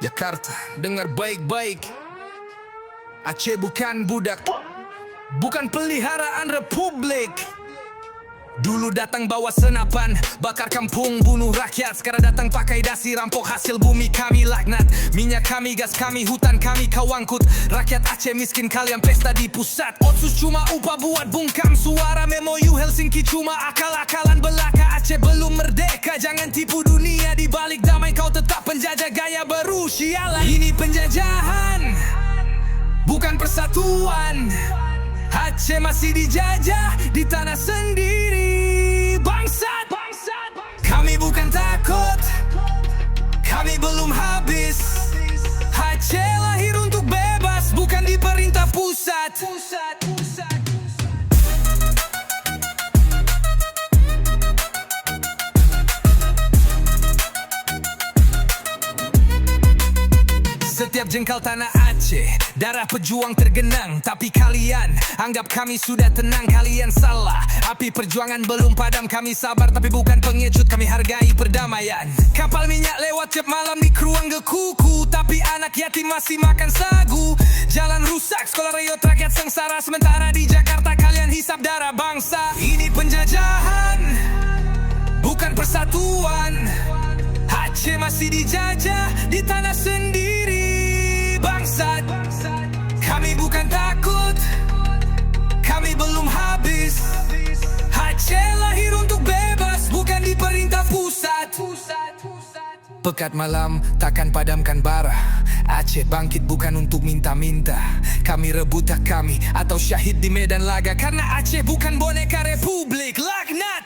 Jakarta, dengar baik-baik. Aceh bukan budak, bukan peliharaan republik. Dulu datang bawa senapan, bakar kampung, bunuh rakyat. Sekarang datang pakai dasi, rampok hasil bumi kami laknat. Minyak kami, gas kami, hutan kami kau angkut. Rakyat Aceh miskin, kalian pesta di pusat. Otsus cuma upah buat bungkam suara. MOU Helsinki cuma akal-akalan belaka. Aceh belum merdeka, jangan tipu dunia. Di balik damai kau tetap penjajah gaya baru. Sialan, ini penjajahan, bukan persatuan. Aceh masih dijajah di tanah sendiri. Bangsat, kami bukan takut, kami belum habis. Aceh lahir untuk bebas, bukan diperintah pusat. Setiap jengkal tanah Aceh, darah pejuang tergenang. Tapi kalian anggap kami sudah tenang, kalian salah. Api perjuangan belum padam, kami sabar tapi bukan pengecut. Kami hargai perdamaian. Kapal minyak lewat tiap malam di Kruang Kuku, tapi anak yatim masih makan sagu. Jalan rusak, sekolah rayot rakyat sengsara. Sementara di Jakarta kalian hisap darah bangsa. Ini penjajahan, bukan persatuan. Aceh masih dijajah di tanah sendiri. Bangsat, kami bukan takut, kami belum habis. Aceh lahir untuk bebas, bukan diperintah pusat. Pekat malam takkan padamkan bara. Aceh bangkit bukan untuk minta-minta. Kami rebut hak kami atau syahid di medan laga. Karena Aceh bukan boneka republik, laknat.